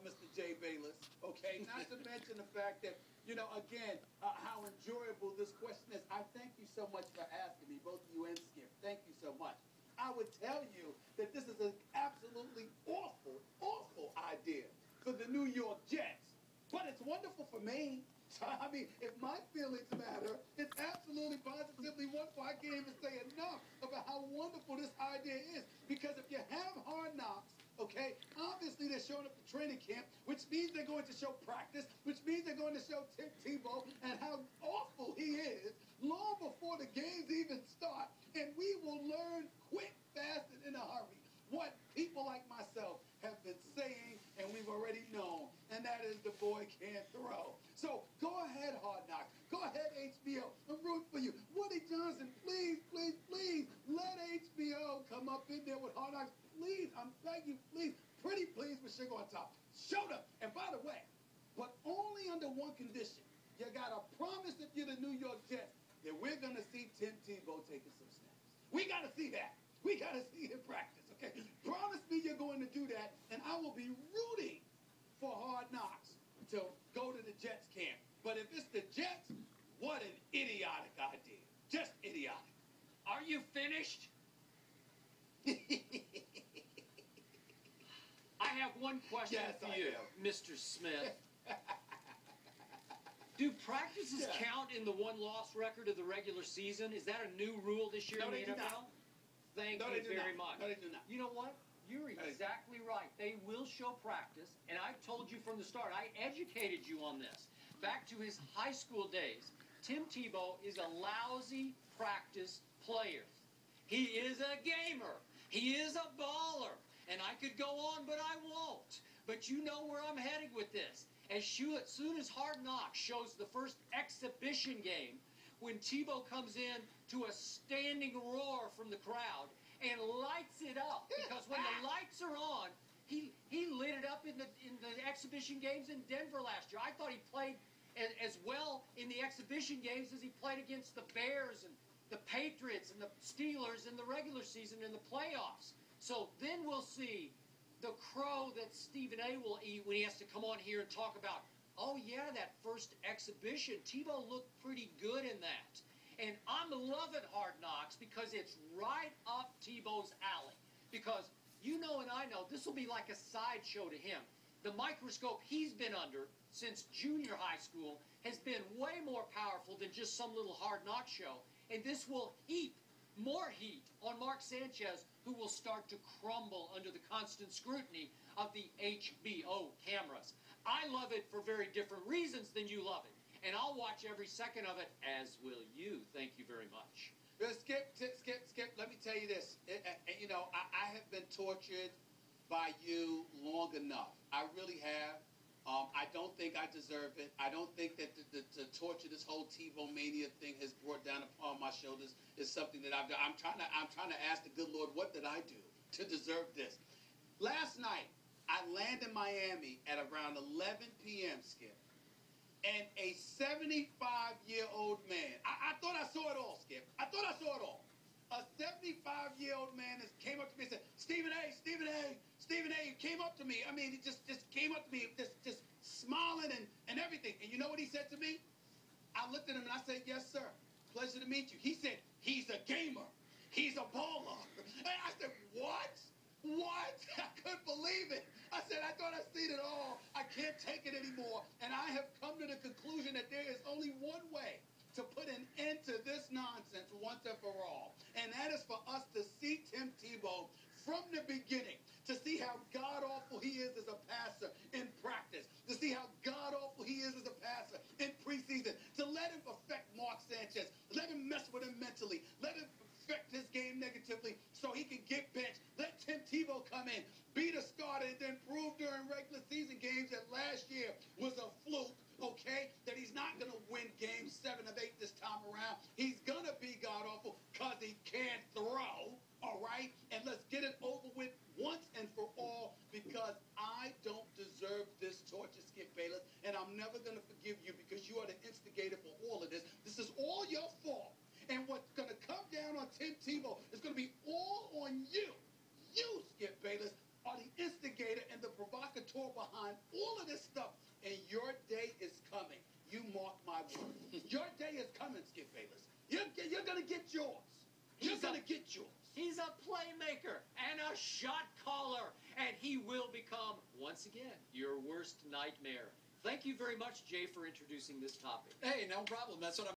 Mr. J. Bayless, okay? Not to mention the fact that, again, how enjoyable this question is. I thank you so much for asking me, both you and Skip. Thank you so much. I would tell you that this is an absolutely awful, awful idea for the New York Jets. But it's wonderful for me. So, I mean, if my feelings matter, it's absolutely positively wonderful. I can't even say enough about how wonderful this idea is. Because if you have Hard Knocks, okay, obviously they're showing up to training camp, which means they're going to show practice, which means they're going to show Tim Tebow and how awful he is long before the games even start. And we will learn quick, fast, and in a hurry what people like myself have been saying and we've already known, and that is the boy can't throw. So go ahead, Hard Knocks. Go ahead, HBO. I'm rooting for you. Woody Johnson, please, please, please, let HBO come up in there with Hard Knocks. Please, I'm begging you, please. Pretty please with sugar on top. Show them. And by the way, but only under one condition. You got to promise if you're the New York Jets that we're going to see Tim Tebow taking some snaps. We got to see that. We got to see him practice, okay? Promise me you're going to do that, and I will be rooting for Hard Knocks to go to the Jets camp. But if it's the Jets, what an idiotic idea. Just idiotic. Are you finished? I have one question for you, Mr. Smith. Do practices count in the one-loss record of the regular season? Is that a new rule this year in the NFL? Thank you very much. No, they do not. You know what? You're exactly right. They will show practice, and I've told you from the start. I educated you on this. Back to his high school days, Tim Tebow is a lousy practice player. He is a gamer. He is a baller. And I could go on, but I won't. But you know where I'm heading with this. As soon as Hard Knocks shows the first exhibition game, when Tebow comes in to a standing roar from the crowd and lights it up, because when the lights are on, he lit it up in the exhibition games in Denver last year. I thought he played as well in the exhibition games as he played against the Bears and the Patriots and the Steelers in the regular season in the playoffs. So then we'll see the crow that Strphen A will eat when he has to come on here and talk about, oh yeah, that first exhibition, Tebow looked pretty good in that. And I'm loving Hard Knocks because it's right up Tebow's alley. Because you know and I know this will be like a sideshow to him. The microscope he's been under since junior high school has been way more powerful than just some little Hard Knock show. And this will heap more heat on Mark Sanchez, who will start to crumble under the constant scrutiny of the HBO cameras. I love it for very different reasons than you love it. And I'll watch every second of it, as will you. Thank you very much. Skip, let me tell you this. I have been tortured by you long enough. I really have. I don't think I deserve it. I don't think that the torture this whole TiVo mania thing has brought down upon my shoulders is something that I've done. I'm trying to ask the good Lord, what did I do to deserve this? Last night, I landed in Miami at around 11 p.m., Skip. And a 75-year-old man, I thought I saw it all, Skip. I thought I saw it all. A 75-year-old man came up to me and said, Strphen A, he came up to me. I mean, he just came up to me, just smiling and everything. And you know what he said to me? I looked at him and I said, yes, sir. Pleasure to meet you. He said, he's a gamer. He's a baller. And I said, what? What? I couldn't believe it. I said, I thought I'd seen it all. I can't take it anymore. And I have come to the conclusion that there is only one way to put an end to this nonsense once and for all. And that is for us to see Tim Tebow from the beginning, to see how god-awful he is as a passer in practice, to see how god-awful he is as a passer in preseason, to let him affect Mark Sanchez, let him mess with him mentally, let him affect his game negatively so he can get benched. Let Tim Tebow come in, be the starter, and then prove during regular season games that last year was a fluke, okay? That he's not going to win game 7 of 8 this time around. He's going to be god-awful because he can't throw, all right? And let's get it over with once and for all because I don't deserve this torture, Skip Bayless, and I'm never going to forgive you because you are the instigator for all of this. This is all your fault. And what's going to come down on Tim Tebow is going to be all on you. You, Skip Bayless, are the instigator and the provocateur behind my word. Your day is coming, Skip Bayless. You're going to get yours. You're going to get yours. He's a playmaker and a shot caller, and he will become, once again, your worst nightmare. Thank you very much, Jay, for introducing this topic. Hey, no problem. That's what I'm